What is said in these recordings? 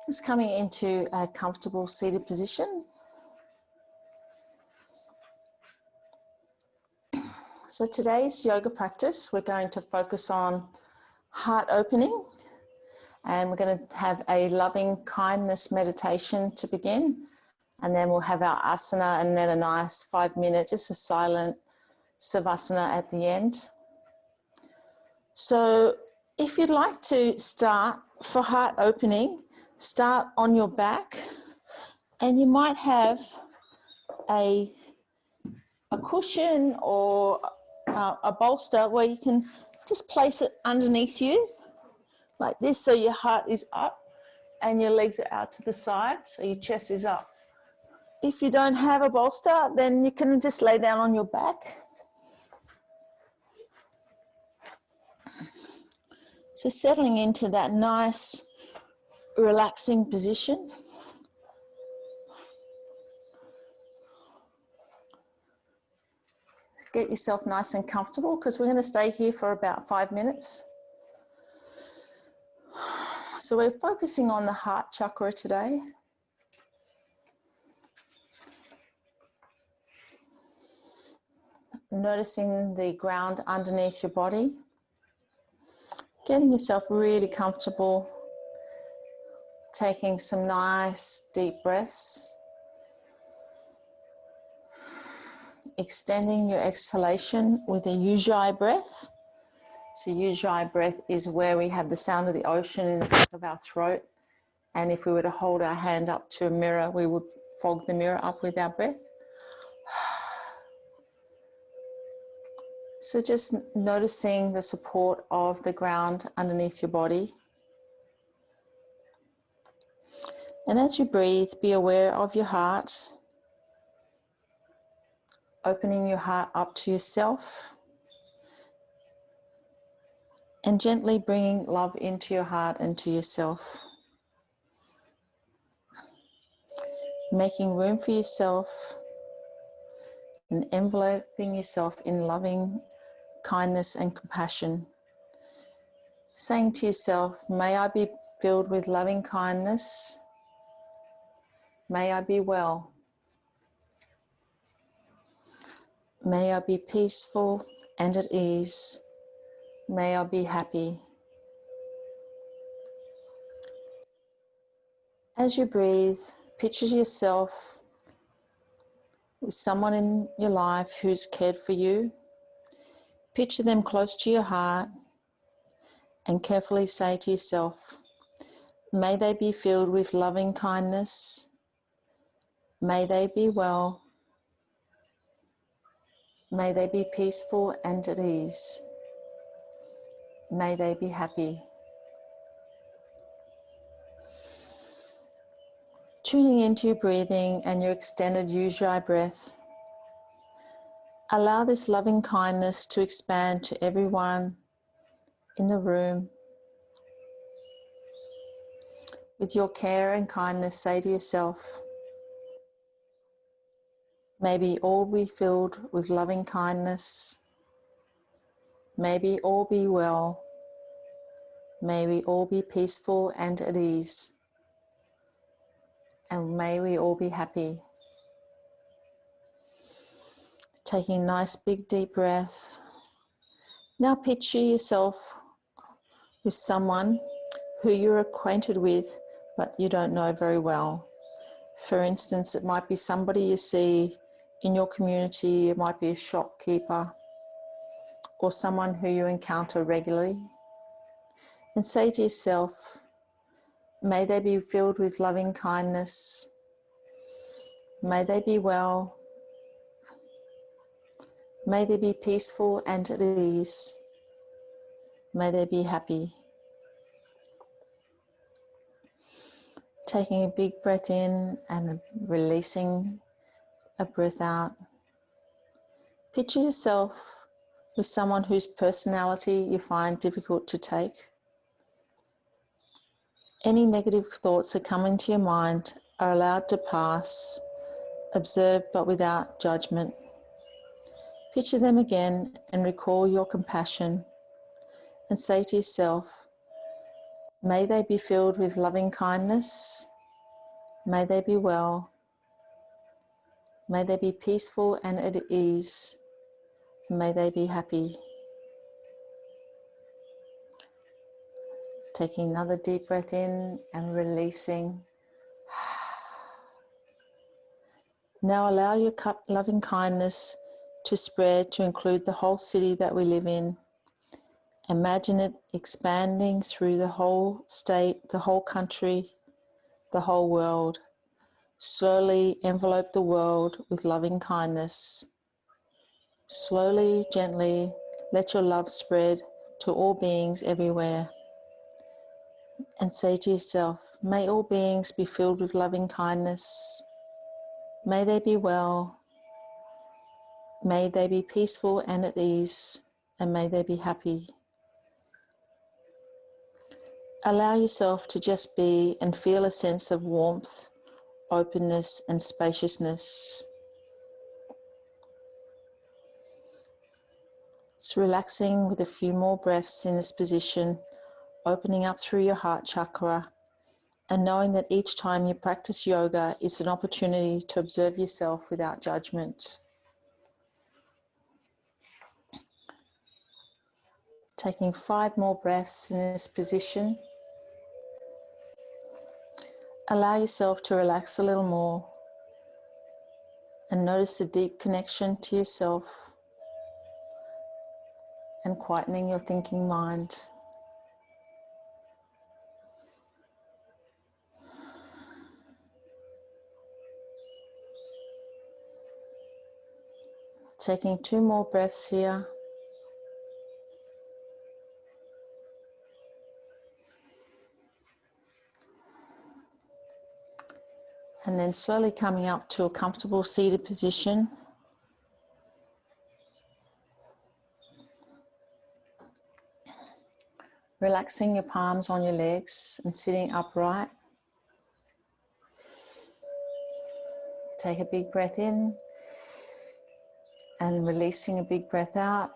Just coming into a comfortable seated position. So today's yoga practice, we're going to focus on heart opening, and we're going to have a loving kindness meditation to begin, and then we'll have our asana and then a nice 5-minute, just a silent savasana at the end. So if you'd like to start for heart opening, start on your back, and you might have a cushion or a bolster where you can just place it underneath you like this, so your heart is up and your legs are out to the side, so your chest is up. If you don't have a bolster, then you can just lay down on your back. So settling into that nice relaxing position. Get yourself nice and comfortable, because we're going to stay here for about 5 minutes. So we're focusing on the heart chakra today. Noticing the ground underneath your body. Getting yourself really comfortable. Taking some nice deep breaths. Extending your exhalation with a Ujjayi breath. So Ujjayi breath is where we have the sound of the ocean in the back of our throat. And if we were to hold our hand up to a mirror, we would fog the mirror up with our breath. So just noticing the support of the ground underneath your body. And as you breathe, be aware of your heart. Opening your heart up to yourself. And gently bringing love into your heart and to yourself. Making room for yourself and enveloping yourself in loving kindness and compassion. Saying to yourself, may I be filled with loving kindness. May I be well. May I be peaceful and at ease. May I be happy. As you breathe, picture yourself with someone in your life who's cared for you. Picture them close to your heart and carefully say to yourself, may they be filled with loving kindness. May they be well. May they be peaceful and at ease. May they be happy. Tuning into your breathing and your extended Ujjayi breath, allow this loving kindness to expand to everyone in the room. With your care and kindness, say to yourself, may we all be filled with loving kindness. May we all be well. May we all be peaceful and at ease. And may we all be happy. Taking a nice big deep breath. Now picture yourself with someone who you're acquainted with but you don't know very well. For instance, it might be somebody you see in your community, it might be a shopkeeper or someone who you encounter regularly. And say to yourself, may they be filled with loving kindness. May they be well. May they be peaceful and at ease. May they be happy. Taking a big breath in and releasing a breath out. Picture yourself with someone whose personality you find difficult to take. Any negative thoughts that come into your mind are allowed to pass. Observe but without judgment. Picture them again and recall your compassion and say to yourself, May they be filled with loving kindness. May they be well. May they be peaceful and at ease. May they be happy. Taking another deep breath in and releasing. Now allow your loving kindness to spread to include the whole city that we live in. Imagine it expanding through the whole state, the whole country, the whole world. Slowly envelope the world with loving kindness. Slowly, gently, let your love spread to all beings everywhere. And say to yourself, may all beings be filled with loving kindness. May they be well. May they be peaceful and at ease. And may they be happy. Allow yourself to just be and feel a sense of warmth, openness and spaciousness. Just relaxing with a few more breaths in this position, opening up through your heart chakra and knowing that each time you practice yoga, it's an opportunity to observe yourself without judgment. Taking 5 more breaths in this position. Allow yourself to relax a little more and notice the deep connection to yourself and quietening your thinking mind. Taking 2 more breaths here. And then slowly coming up to a comfortable seated position. Relaxing your palms on your legs and sitting upright. Take a big breath in and releasing a big breath out.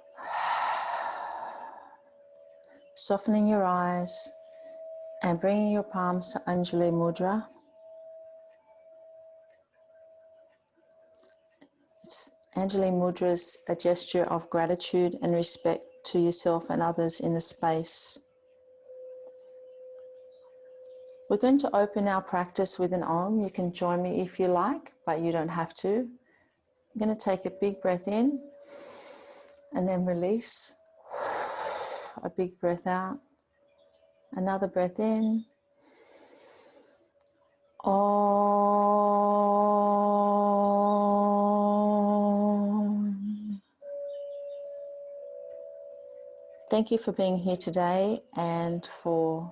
Softening your eyes and bringing your palms to Anjali Mudra. Anjali Mudra is a gesture of gratitude and respect to yourself and others in the space. We're going to open our practice with an Om. You can join me if you like, but you don't have to. I'm going to take a big breath in and then release. A big breath out. Another breath in. Om. Thank you for being here today and for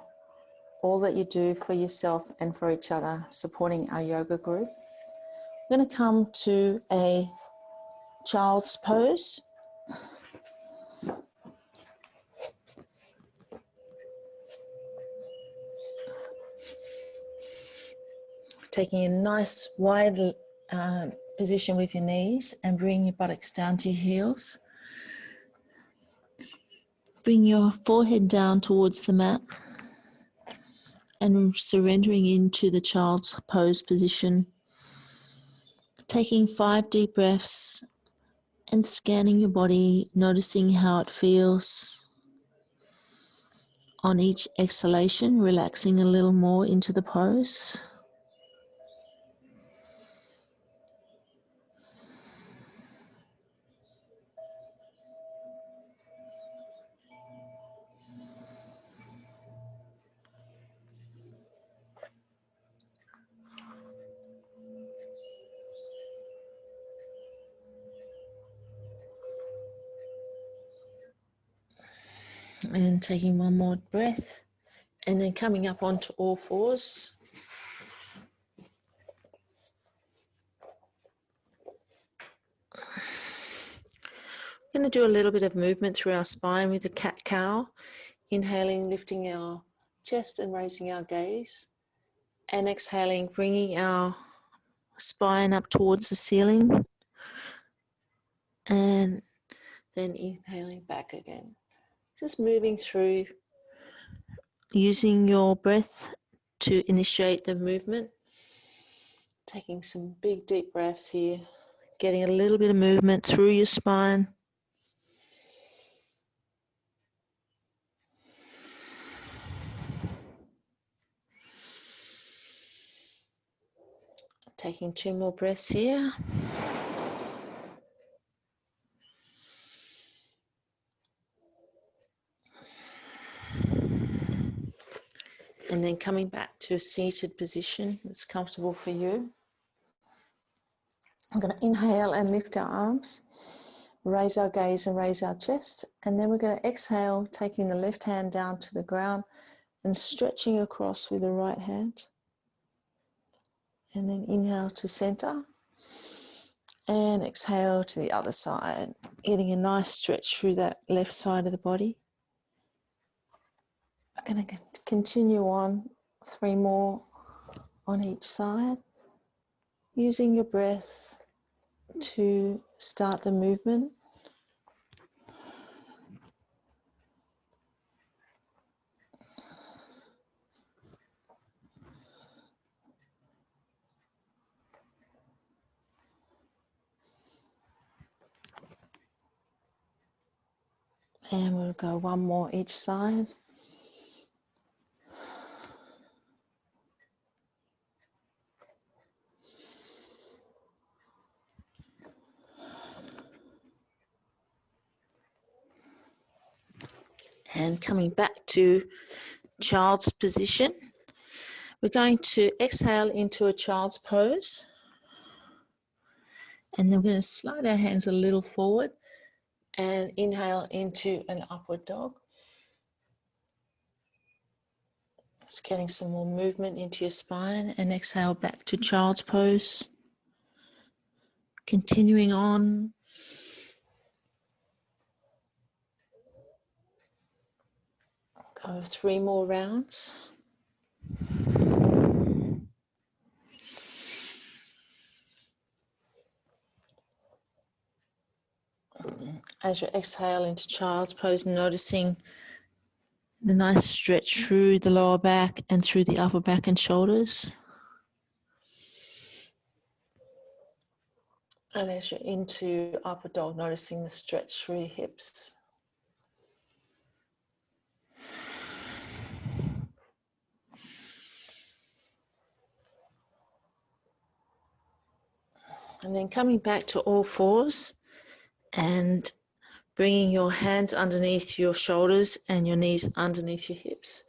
all that you do for yourself and for each other, supporting our yoga group. I'm going to come to a child's pose. Taking a nice wide position with your knees and bring your buttocks down to your heels. Bring your forehead down towards the mat and surrendering into the child's pose position. Taking 5 deep breaths and scanning your body, noticing how it feels. On each exhalation, relaxing a little more into the pose. And taking one more breath and then coming up onto all fours. We're going to do a little bit of movement through our spine with the cat-cow. Inhaling, lifting our chest and raising our gaze. And exhaling, bringing our spine up towards the ceiling. And then inhaling back again. Just moving through using your breath to initiate the movement. Taking some big deep breaths here, getting a little bit of movement through your spine. Taking 2 more breaths here. And then coming back to a seated position that's comfortable for you. I'm going to inhale and lift our arms, raise our gaze and raise our chest. And then we're going to exhale, taking the left hand down to the ground and stretching across with the right hand. And then inhale to center. And exhale to the other side, getting a nice stretch through that left side of the body. I'm going to continue on 3 more on each side, using your breath to start the movement. And we'll go 1 more each side. And coming back to child's position, we're going to exhale into a child's pose. And then we're going to slide our hands a little forward and inhale into an upward dog. Just getting some more movement into your spine, and exhale back to child's pose. Continuing on. Go 3 more rounds. As you exhale into child's pose, noticing the nice stretch through the lower back and through the upper back and shoulders. And as you're into upward dog, noticing the stretch through your hips. And then coming back to all fours and bringing your hands underneath your shoulders and your knees underneath your hips.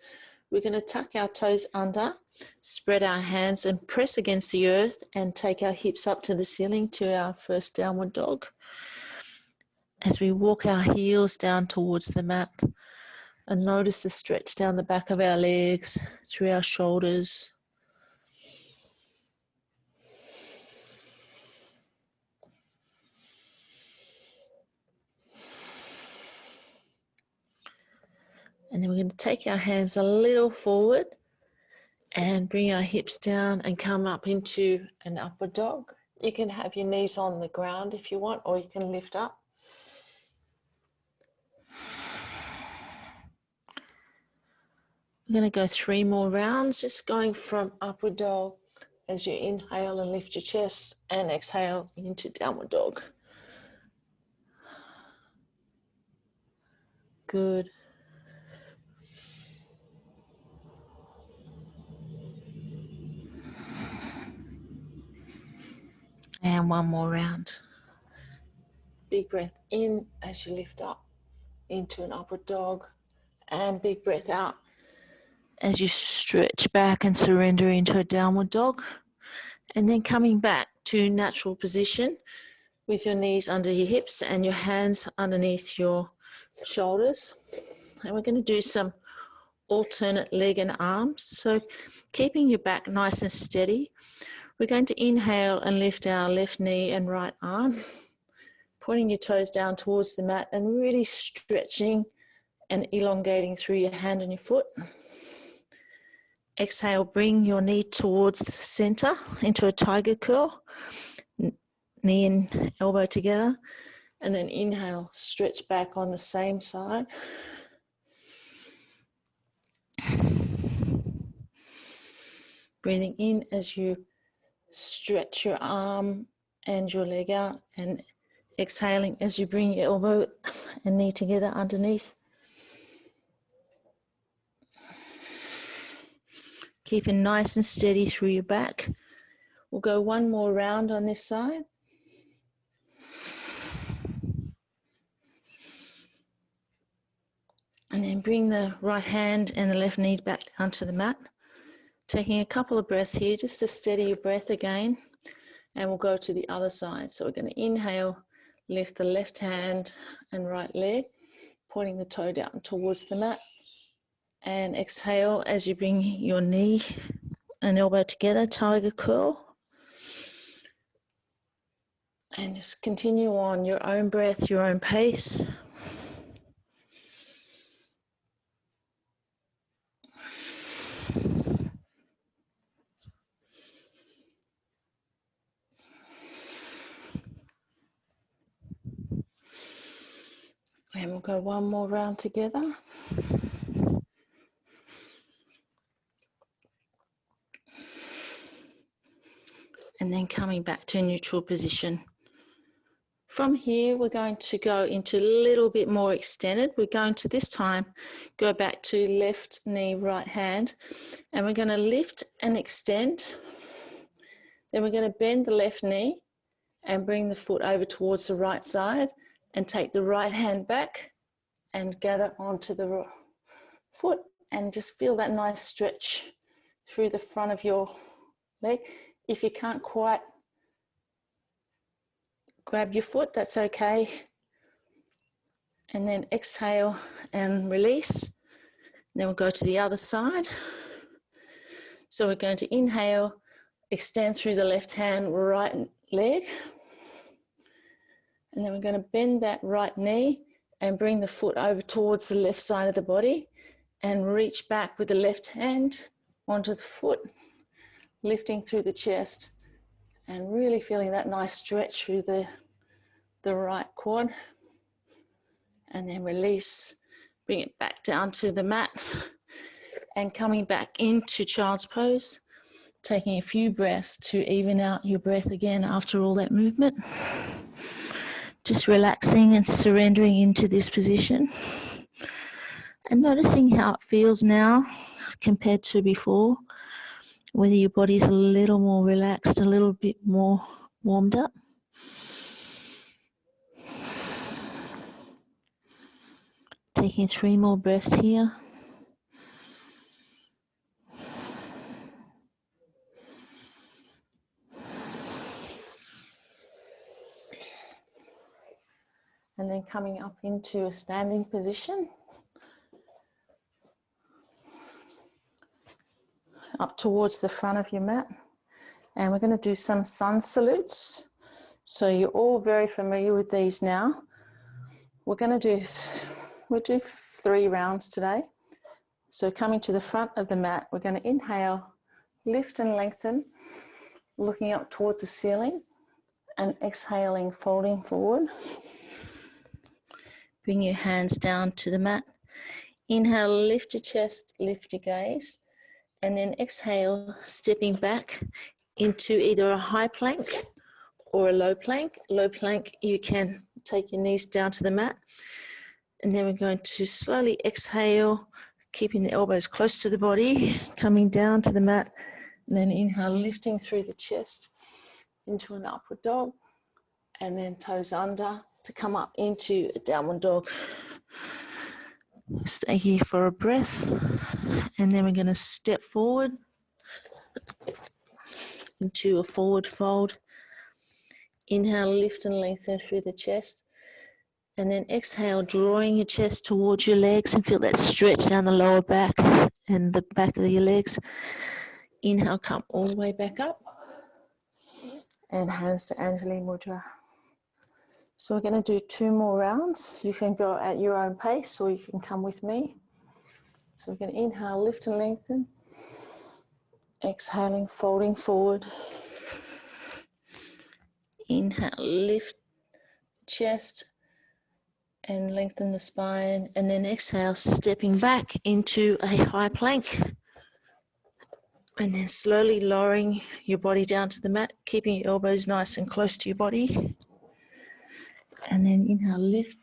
We're going to tuck our toes under, spread our hands and press against the earth and take our hips up to the ceiling to our first downward dog. As we walk our heels down towards the mat and notice the stretch down the back of our legs, through our shoulders. And then we're going to take our hands a little forward and bring our hips down and come up into an upward dog. You can have your knees on the ground if you want, or you can lift up. We're going to go 3 more rounds, just going from upward dog as you inhale and lift your chest, and exhale into downward dog. Good. And 1 more round. Big breath in as you lift up into an upward dog, and big breath out as you stretch back and surrender into a downward dog. And then coming back to natural position with your knees under your hips and your hands underneath your shoulders. And we're going to do some alternate leg and arms. So keeping your back nice and steady, we're going to inhale and lift our left knee and right arm, pointing your toes down towards the mat and really stretching and elongating through your hand and your foot. Exhale, bring your knee towards the center into a tiger curl, knee and elbow together, and then inhale, stretch back on the same side. Breathing in as you stretch your arm and your leg out, and exhaling as you bring your elbow and knee together underneath. Keeping nice and steady through your back. We'll go one more round on this side. And then bring the right hand and the left knee back onto the mat. Taking a couple of breaths here just to steady your breath again. And we'll go to the other side. So we're going to inhale, lift the left hand and right leg, pointing the toe down towards the mat. And exhale as you bring your knee and elbow together, tiger curl. And just continue on your own breath, your own pace. And we'll go one more round together. And then coming back to a neutral position. From here, we're going to go into a little bit more extended. We're going to this time go back to left knee, right hand, and we're going to lift and extend. Then we're going to bend the left knee and bring the foot over towards the right side and take the right hand back and gather onto the foot and just feel that nice stretch through the front of your leg. If you can't quite grab your foot, that's okay. And then exhale and release. And then we'll go to the other side. So we're going to inhale, extend through the left hand, right leg. And then we're going to bend that right knee and bring the foot over towards the left side of the body and reach back with the left hand onto the foot, lifting through the chest and really feeling that nice stretch through the right quad. And then release, bring it back down to the mat and coming back into child's pose, taking a few breaths to even out your breath again after all that movement. Just relaxing and surrendering into this position and noticing how it feels now compared to before, whether your body's a little more relaxed, a little bit more warmed up. Taking 3 more breaths here. And then coming up into a standing position. Up towards the front of your mat. And we're going to do some sun salutes. So you're all very familiar with these now. We'll do 3 rounds today. So coming to the front of the mat, we're going to inhale, lift and lengthen, looking up towards the ceiling, and exhaling, folding forward. Bring your hands down to the mat. Inhale, lift your chest, lift your gaze, and then exhale, stepping back into either a high plank or a low plank. Low plank, you can take your knees down to the mat. And then we're going to slowly exhale, keeping the elbows close to the body, coming down to the mat, and then inhale, lifting through the chest into an upward dog, and then toes under to come up into a downward dog. Stay here for a breath, and then we're going to step forward into a forward fold. Inhale, lift and lengthen through the chest, and then exhale, drawing your chest towards your legs and feel that stretch down the lower back and the back of your legs. Inhale, come all the way back up, and hands to Anjali Mudra. So we're going to do 2 more rounds. You can go at your own pace or you can come with me. So we're going to inhale, lift and lengthen. Exhaling, folding forward. Inhale, lift the chest and lengthen the spine. And then exhale, stepping back into a high plank. And then slowly lowering your body down to the mat, keeping your elbows nice and close to your body. And then inhale, lift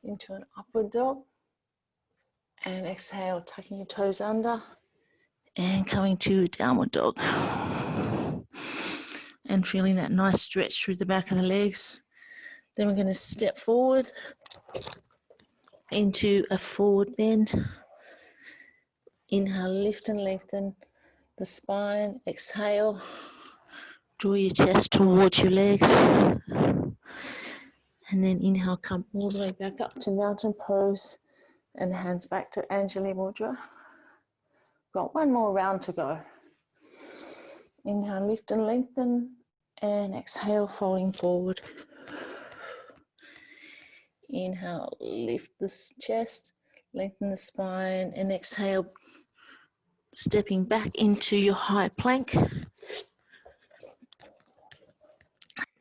into an upward dog. And exhale, tucking your toes under and coming to downward dog. And feeling that nice stretch through the back of the legs. Then we're going to step forward into a forward bend. Inhale, lift and lengthen the spine. Exhale, draw your chest towards your legs. And then inhale, come all the way back up to mountain pose and hands back to Anjali Mudra. Got one more round to go. Inhale, lift and lengthen, and exhale, folding forward. Inhale, lift the chest, lengthen the spine, and exhale, stepping back into your high plank.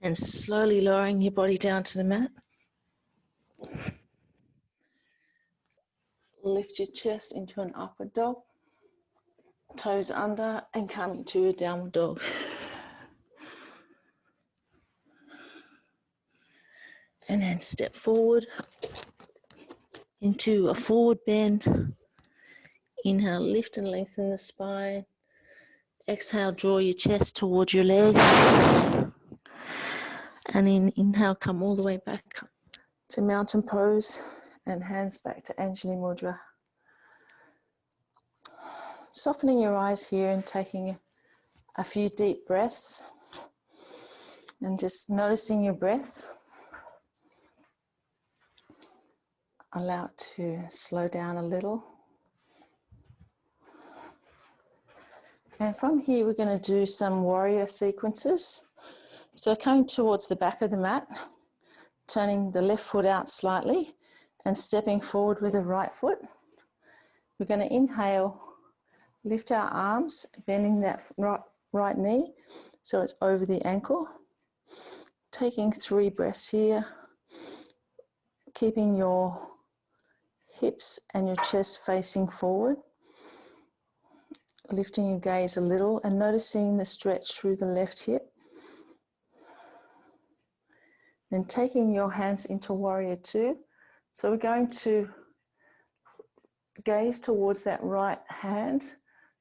And slowly lowering your body down to the mat. Lift your chest into an upward dog, toes under, and come into a downward dog. And then step forward into a forward bend. Inhale, lift and lengthen the spine. Exhale, draw your chest towards your legs. And then inhale, come all the way back to mountain pose and hands back to Anjali Mudra. Softening your eyes here and taking a few deep breaths and just noticing your breath. Allow it to slow down a little. And from here, we're going to do some warrior sequences. So coming towards the back of the mat, turning the left foot out slightly and stepping forward with the right foot. We're going to inhale, lift our arms, bending that right knee so it's over the ankle. Taking 3 breaths here, keeping your hips and your chest facing forward. Lifting your gaze a little and noticing the stretch through the left hip. Then taking your hands into Warrior Two. So we're going to gaze towards that right hand.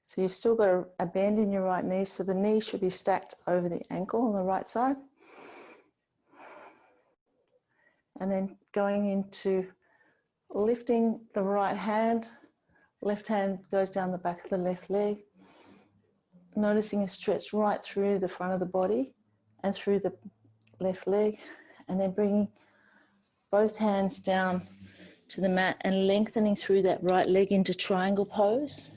So you've still got a bend in your right knee, so the knee should be stacked over the ankle on the right side. And then going into lifting the right hand, left hand goes down the back of the left leg. Noticing a stretch right through the front of the body and through the left leg. And then bringing both hands down to the mat and lengthening through that right leg into triangle pose.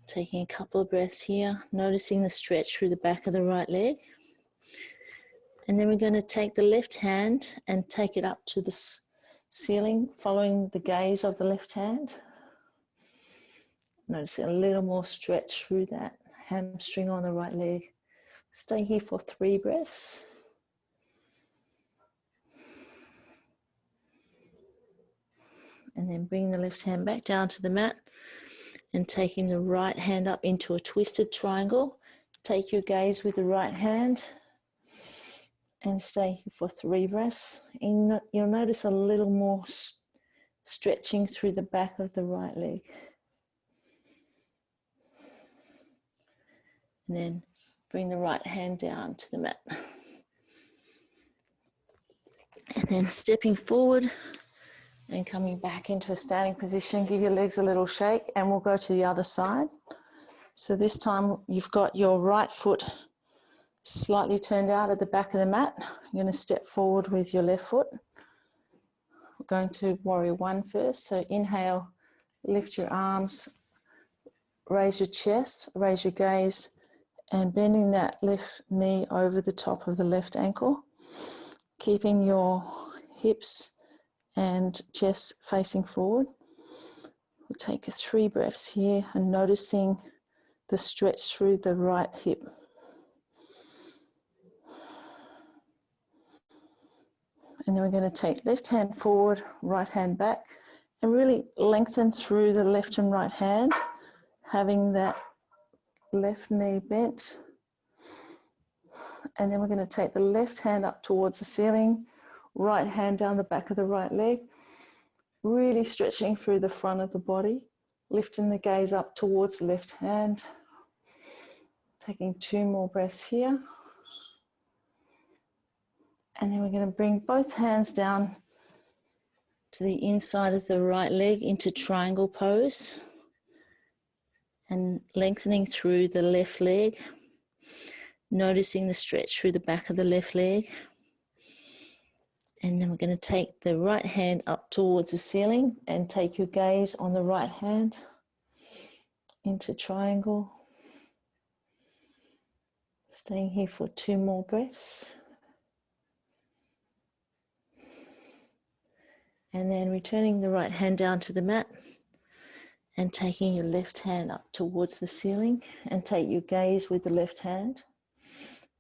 Taking a couple of breaths here, noticing the stretch through the back of the right leg. And then we're going to take the left hand and take it up to the ceiling, following the gaze of the left hand. Noticing a little more stretch through that hamstring on the right leg. Stay here for 3 breaths. And then bring the left hand back down to the mat and taking the right hand up into a twisted triangle. Take your gaze with the right hand and stay here for 3 breaths. And you'll notice a little more stretching through the back of the right leg. And then bring the right hand down to the mat. And then stepping forward and coming back into a standing position, give your legs a little shake and we'll go to the other side. So this time you've got your right foot slightly turned out at the back of the mat. You're going to step forward with your left foot. We're going to Warrior One first. So inhale, lift your arms, raise your chest, raise your gaze, and bending that left knee over the top of the left ankle, keeping your hips and chest facing forward. We'll take 3 breaths here and noticing the stretch through the right hip. And then we're going to take left hand forward, right hand back, And really lengthen through the left and right hand, having that left knee bent. And then we're going to take the left hand up towards the ceiling, right hand down the back of the right leg, really stretching through the front of the body, lifting the gaze up towards the left hand. Taking 2 more breaths here. And then we're going to bring both hands down to the inside of the right leg into triangle pose and lengthening through the left leg, noticing the stretch through the back of the left leg. And then we're going to take the right hand up towards the ceiling and take your gaze on the right hand into triangle. Staying here for 2 more breaths. And then returning the right hand down to the mat and taking your left hand up towards the ceiling and take your gaze with the left hand.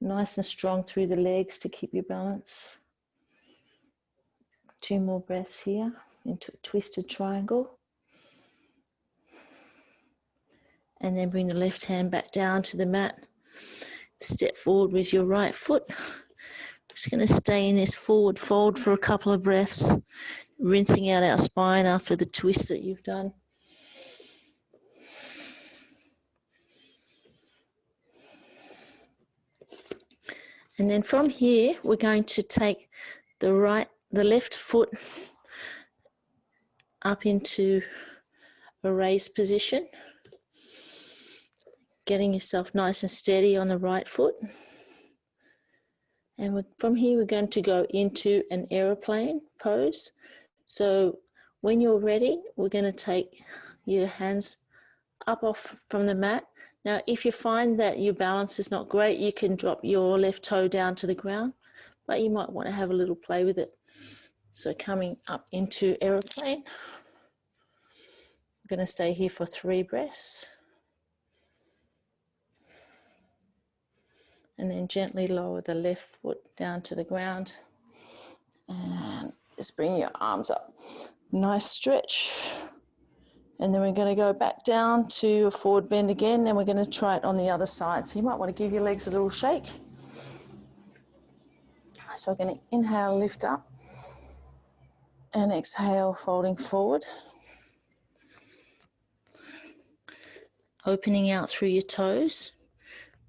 Nice and strong through the legs to keep your balance. 2 more breaths here into a twisted triangle. And then bring the left hand back down to the mat. Step forward with your right foot. Just going to stay in this forward fold for a couple of breaths, rinsing out our spine after the twist that you've done. And then from here, we're going to take the left foot up into a raised position, getting yourself nice and steady on the right foot. And from here, we're going to go into an aeroplane pose. So when you're ready, we're going to take your hands up off from the mat. Now, if you find that your balance is not great, you can drop your left toe down to the ground, but you might want to have a little play with it. So coming up into aeroplane. I'm going to stay here for 3 breaths. And then gently lower the left foot down to the ground. And just bring your arms up. Nice stretch. And then we're going to go back down to a forward bend again, and we're going to try it on the other side. So you might want to give your legs a little shake. So we're going to inhale, lift up, and exhale, folding forward. Opening out through your toes,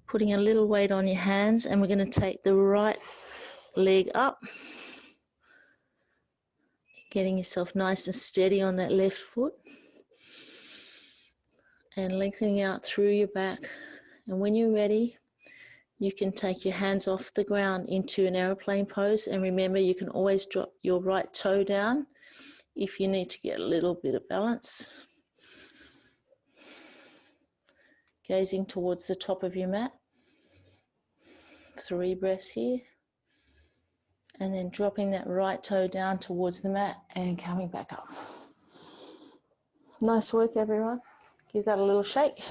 putting a little weight on your hands, and we're going to take the right leg up, getting yourself nice and steady on that left foot, and lengthening out through your back. And when you're ready, you can take your hands off the ground into an aeroplane pose, and remember, you can always drop your right toe down if you need to get a little bit of balance. Gazing towards the top of your mat. 3 breaths here. And then dropping that right toe down towards the mat and coming back up. Nice work, everyone. Give that a little shake.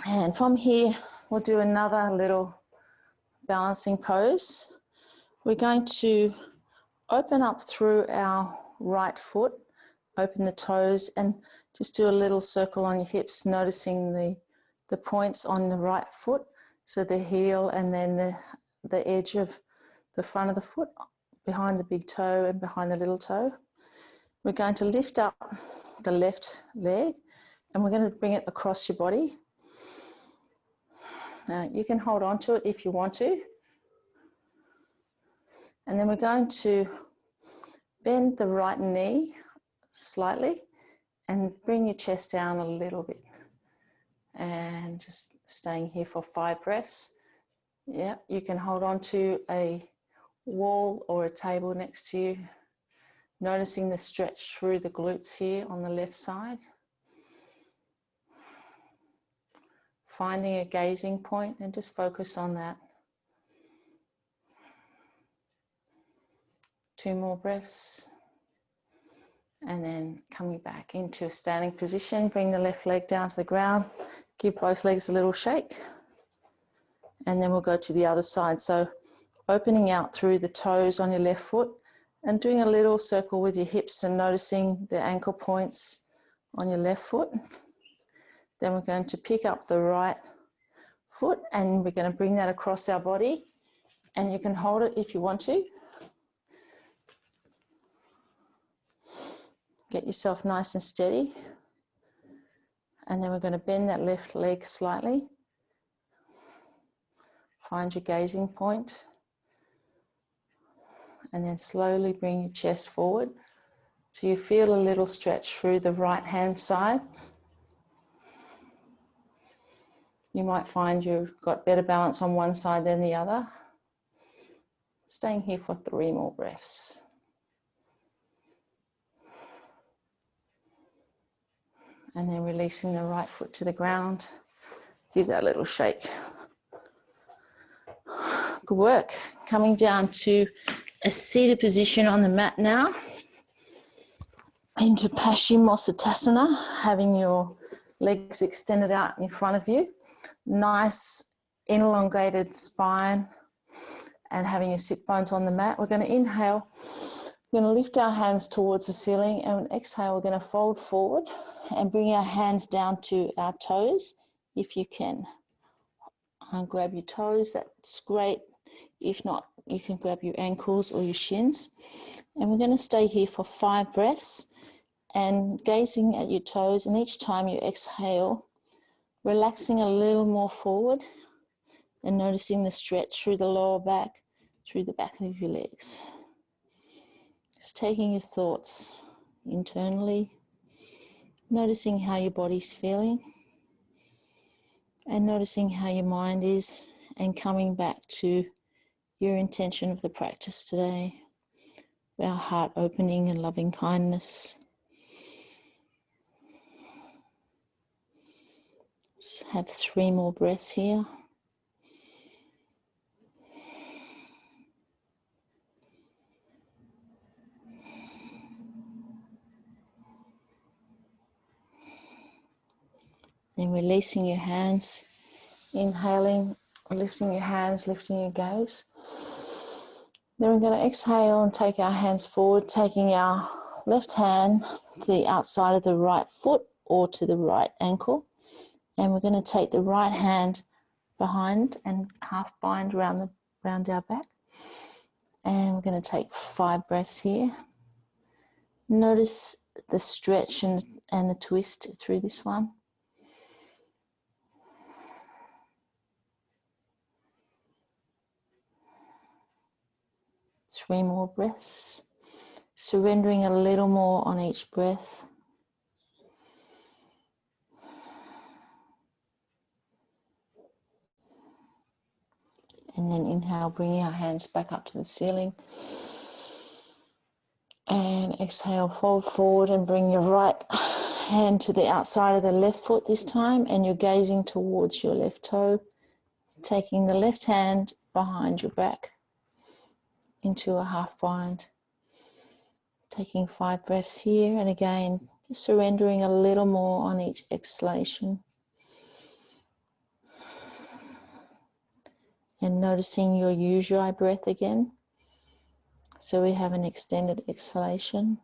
And from here, we'll do another little balancing pose. We're going to open up through our right foot, open the toes, and just do a little circle on your hips, noticing the points on the right foot. So the heel and then the edge of the front of the foot, behind the big toe and behind the little toe. We're going to lift up the left leg and we're going to bring it across your body. You can hold on to it if you want to. And then we're going to bend the right knee slightly and bring your chest down a little bit. And just staying here for 5 breaths. Yeah, you can hold on to a wall or a table next to you, noticing the stretch through the glutes here on the left side. Finding a gazing point and just focus on that. 2 more breaths. And then coming back into a standing position, bring the left leg down to the ground, give both legs a little shake. And then we'll go to the other side. So opening out through the toes on your left foot And doing a little circle with your hips and noticing the ankle points on your left foot. Then we're going to pick up the right foot and we're going to bring that across our body, and you can hold it if you want to. Get yourself nice and steady. And then we're going to bend that left leg slightly. Find your gazing point. And then slowly bring your chest forward so you feel a little stretch through the right hand side. You might find you've got better balance on one side than the other. Staying here for 3 more breaths. And then releasing the right foot to the ground. Give that a little shake. Good work. Coming down to a seated position on the mat now. Into Paschimottanasana, having your legs extended out in front of you. Nice elongated spine and having your sit bones on the mat. We're going to inhale. We're going to lift our hands towards the ceiling, and on exhale we're going to fold forward and bring our hands down to our toes if you can. And grab your toes, that's great. If not, you can grab your ankles or your shins. And we're going to stay here for 5 breaths and gazing at your toes, and each time you exhale, relaxing a little more forward and noticing the stretch through the lower back, through the back of your legs. Just taking your thoughts internally, noticing how your body's feeling and noticing how your mind is, and coming back to your intention of the practice today, our heart opening and loving kindness. Let's have 3 more breaths here. Then releasing your hands, inhaling, lifting your hands, lifting your gaze. Then we're going to exhale and take our hands forward, taking our left hand to the outside of the right foot or to the right ankle. And we're going to take the right hand behind and half bind around our back. And we're going to take 5 breaths here. Notice the stretch and the twist through this one. 3 more breaths, surrendering a little more on each breath. And then inhale, bringing our hands back up to the ceiling. And exhale, fold forward and bring your right hand to the outside of the left foot this time, and you're gazing towards your left toe, taking the left hand behind your back into a half bind. Taking 5 breaths here, and again, just surrendering a little more on each exhalation. And noticing your ujjayi breath again. So we have an extended exhalation.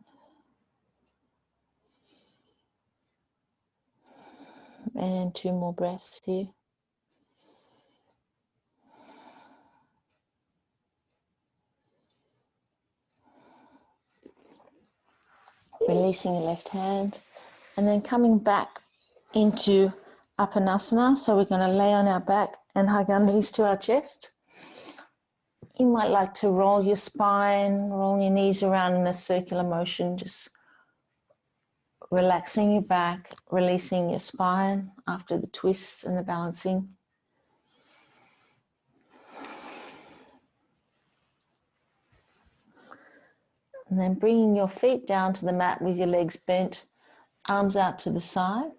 And 2 more breaths here. Releasing your left hand, and then coming back into Uttanasana. So we're going to lay on our back and hug our knees to our chest. You might like to roll your spine, roll your knees around in a circular motion, just relaxing your back, releasing your spine after the twists and the balancing. And then bringing your feet down to the mat with your legs bent, arms out to the side.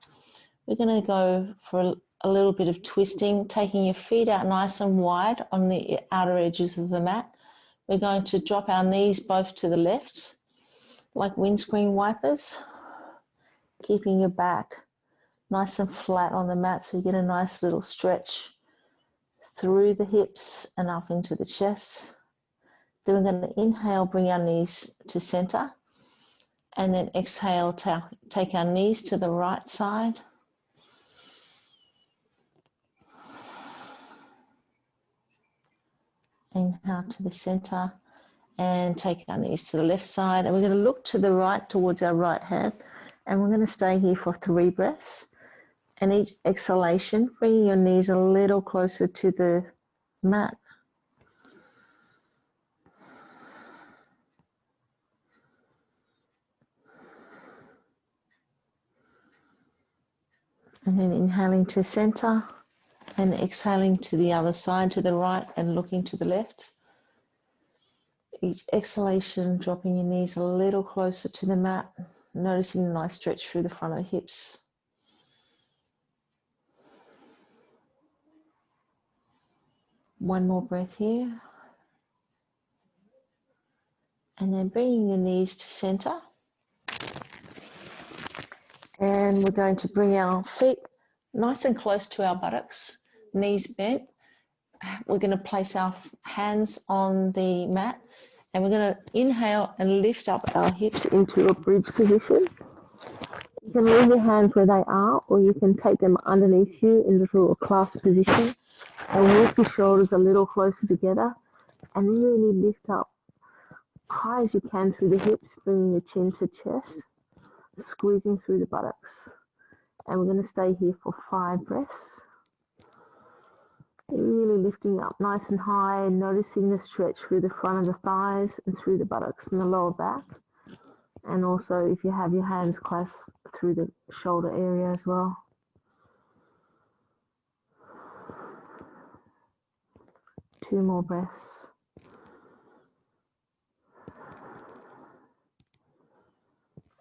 We're going to go for a little bit of twisting, taking your feet out nice and wide on the outer edges of the mat. We're going to drop our knees both to the left, like windscreen wipers, keeping your back nice and flat on the mat so you get a nice little stretch through the hips and up into the chest. So we're going to inhale, bring our knees to center, and then exhale, take our knees to the right side. Inhale to the center and take our knees to the left side. And we're going to look to the right towards our right hand. And we're going to stay here for 3 breaths. And each exhalation, bringing your knees a little closer to the mat. And then inhaling to center and exhaling to the other side, to the right, and looking to the left. Each exhalation, dropping your knees a little closer to the mat, noticing a nice stretch through the front of the hips. One more breath here. And then bringing your knees to center. And we're going to bring our feet nice and close to our buttocks, knees bent. We're going to place our hands on the mat, and we're going to inhale and lift up our hips into a bridge position. You can leave your hands where they are, or you can take them underneath you in this little clasp position and walk your shoulders a little closer together, and really lift up high as you can through the hips, bringing your chin to chest, squeezing through the buttocks. And we're going to stay here for 5 breaths. Really lifting up nice and high, noticing the stretch through the front of the thighs and through the buttocks and the lower back. And also if you have your hands clasped through the shoulder area as well. Two more breaths.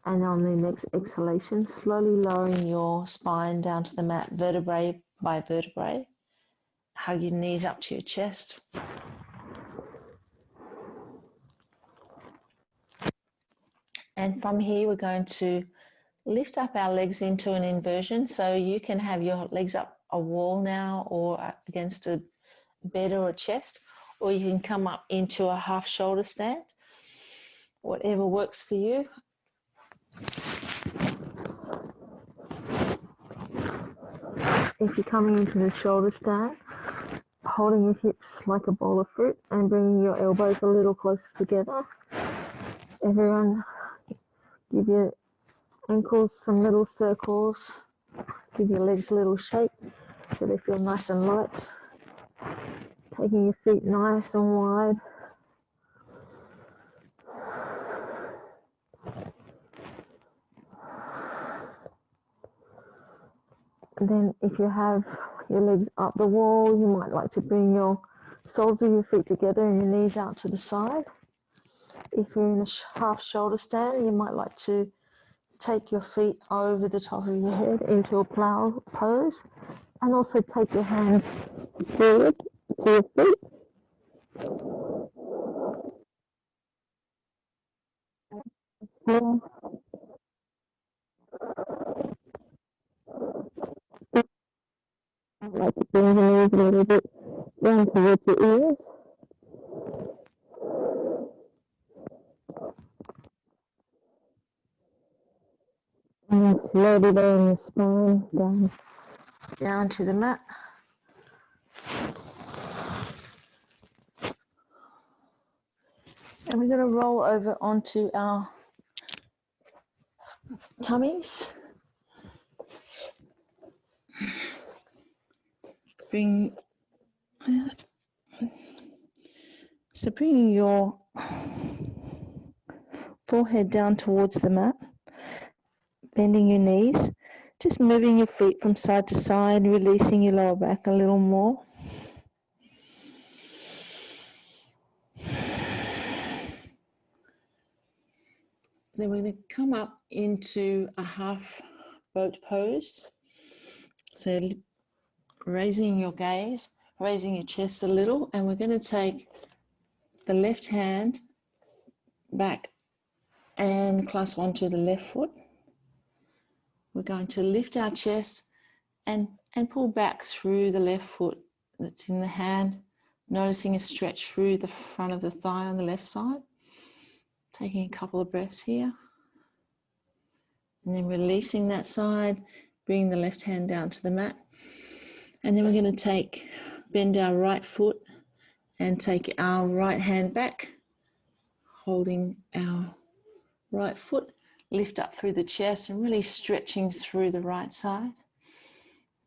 And on the next exhalation, slowly lowering your spine down to the mat, vertebrae by vertebrae. Hug your knees up to your chest. And from here, we're going to lift up our legs into an inversion. So you can have your legs up a wall now, or against a bed or a chest, or you can come up into a half shoulder stand, whatever works for you. If you're coming into the shoulder stand, holding your hips like a bowl of fruit and bringing your elbows a little closer together. Everyone, give your ankles some little circles, give your legs a little shake so they feel nice and light. Taking your feet nice and wide. And then if you have your legs up the wall, you might like to bring your soles of your feet together and your knees out to the side. If you're in a half shoulder stand, you might like to take your feet over the top of your head into a plow pose, and also take your hands forward to your feet. I'd like to bring your knees a little bit down towards your ears. And then slowly lowering your spine down to the mat. And we're going to roll over onto our tummies. Bringing your forehead down towards the mat, bending your knees, just moving your feet from side to side, releasing your lower back a little more. Then we're going to come up into a half boat pose. So raising your gaze, raising your chest a little, and we're going to take the left hand back and clasp onto the left foot. We're going to lift our chest and pull back through the left foot that's in the hand, Noticing a stretch through the front of the thigh on the left side. Taking a couple of breaths here. And then releasing that side, bringing the left hand down to the mat. And then we're going to bend our right foot and take our right hand back, holding our right foot, lift up through the chest and really stretching through the right side.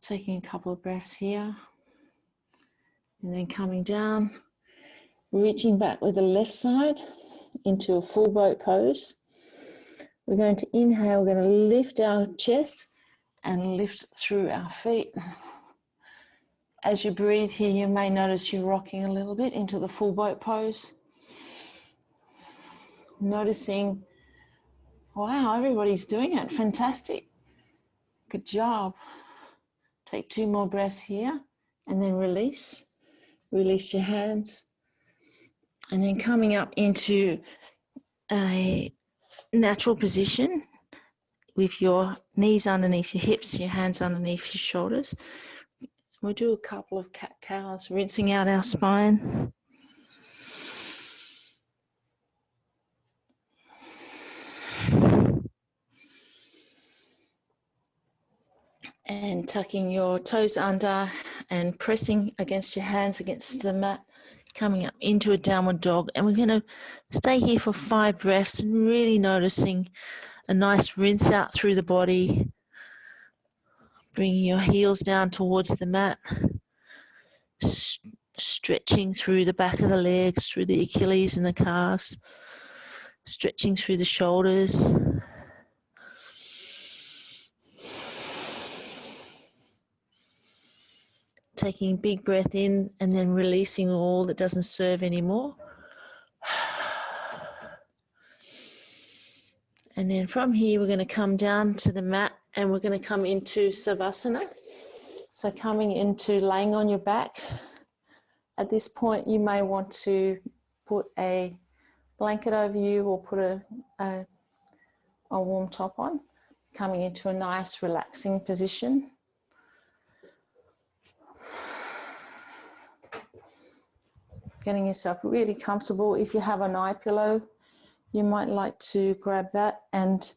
Taking a couple of breaths here. And then coming down, reaching back with the left side into a full boat pose. We're going to inhale, we're going to lift our chest and lift through our feet. As you breathe here, you may notice you're rocking a little bit into the full boat pose. Noticing, wow, everybody's doing it. Fantastic. Good job. Take 2 more breaths here and then release. Release your hands. And then coming up into a natural position with your knees underneath your hips, your hands underneath your shoulders. We'll do a couple of cat-cows, rinsing out our spine. And tucking your toes under and pressing against your hands against the mat, coming up into a downward dog. And we're going to stay here for 5 breaths and really noticing a nice rinse out through the body, bringing your heels down towards the mat, stretching through the back of the legs, through the Achilles and the calves, stretching through the shoulders. Taking a big breath in and then releasing all that doesn't serve anymore. And then from here, we're going to come down to the mat and we're going to come into Savasana. So coming into laying on your back. At this point, you may want to put a blanket over you or put a warm top on. Coming into a nice relaxing position. Getting yourself really comfortable. If you have an eye pillow, you might like to grab that, and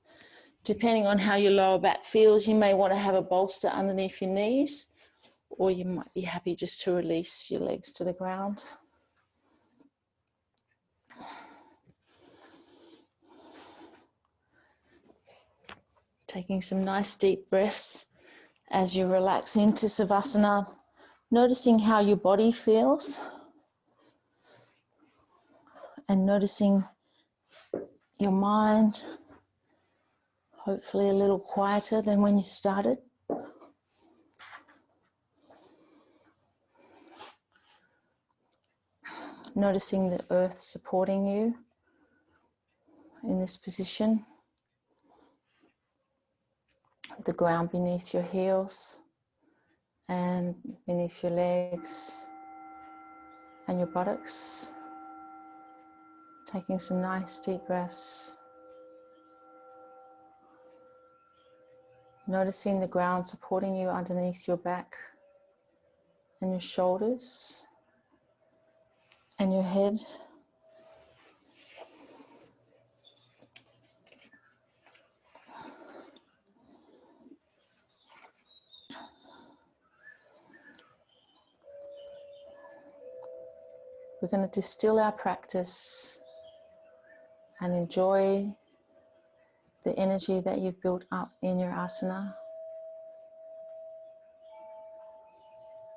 depending on how your lower back feels, you may want to have a bolster underneath your knees, or you might be happy just to release your legs to the ground. Taking some nice deep breaths as you relax into Savasana, noticing how your body feels and noticing your mind, hopefully a little quieter than when you started. Noticing the earth supporting you in this position, the ground beneath your heels and beneath your legs and your buttocks. Taking some nice deep breaths. Noticing the ground supporting you underneath your back and your shoulders and your head. We're going to distill our practice and enjoy the energy that you've built up in your asana.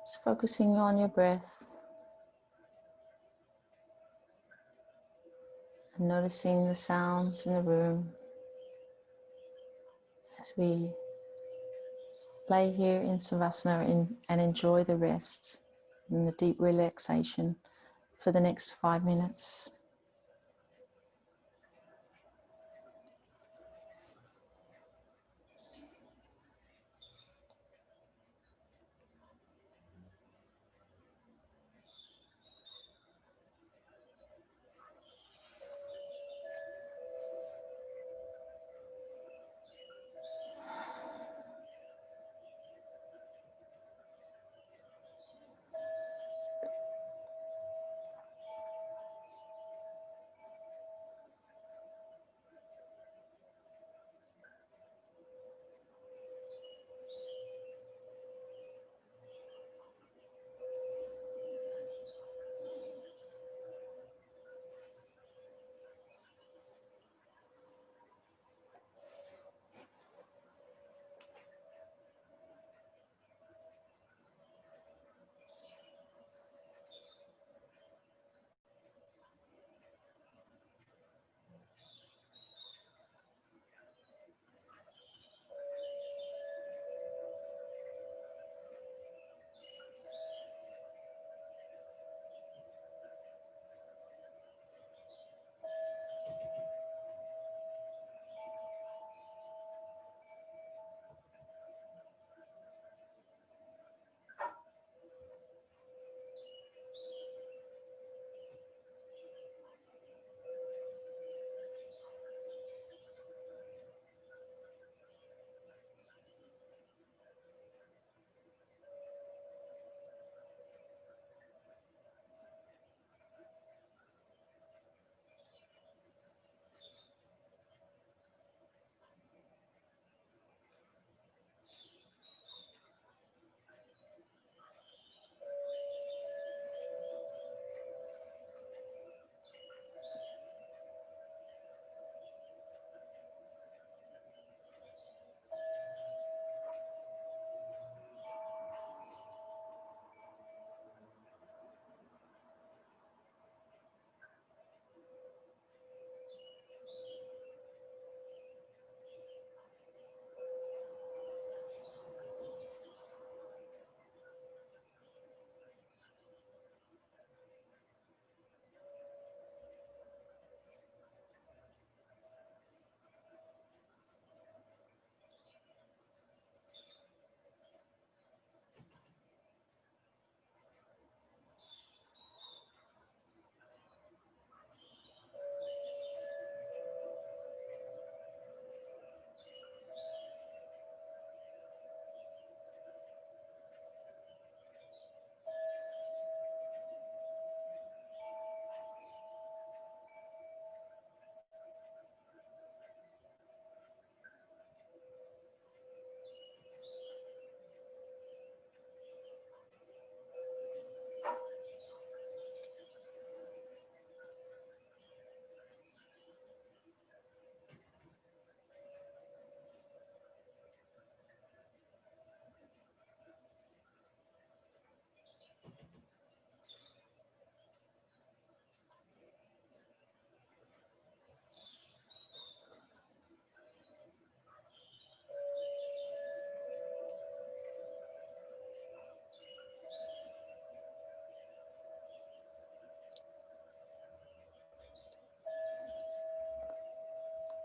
Just focusing on your breath and noticing the sounds in the room as we lay here in Savasana and enjoy the rest and the deep relaxation for the next 5 minutes.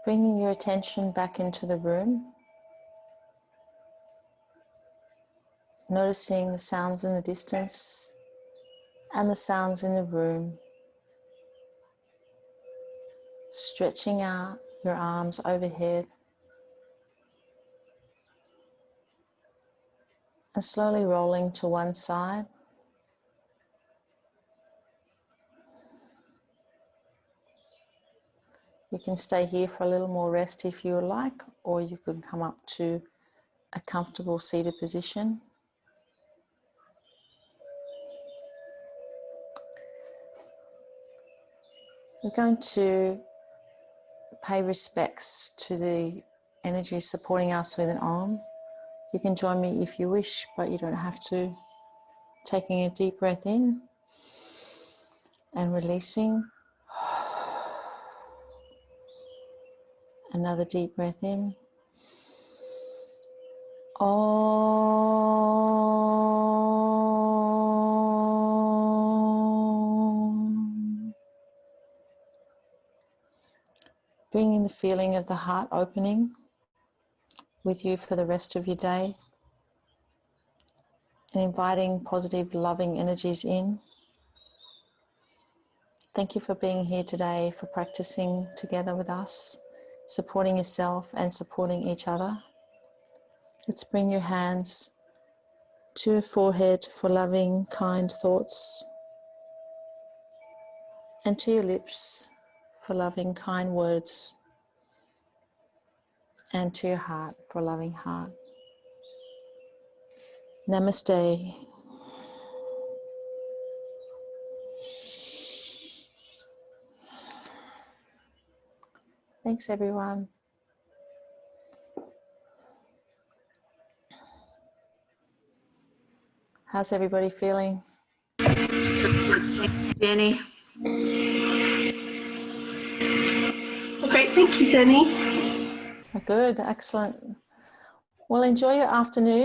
Bringing your attention back into the room, noticing the sounds in the distance and the sounds in the room, stretching out your arms overhead and slowly rolling to one side. You can stay here for a little more rest if you would like, or you can come up to a comfortable seated position. We're going to pay respects to the energy supporting us with an Om. You can join me if you wish, but you don't have to. Taking a deep breath in and releasing. Another deep breath in. Om. Bringing the feeling of the heart opening with you for the rest of your day and inviting positive, loving energies in. Thank you for being here today, for practicing together with us, supporting yourself and supporting each other. Let's bring your hands to your forehead for loving, kind thoughts, and to your lips for loving, kind words, and to your heart for a loving heart. Namaste. Thanks, everyone. How's everybody feeling? Jenny. Great, thank you, Jenny. Good, excellent. Well, enjoy your afternoon.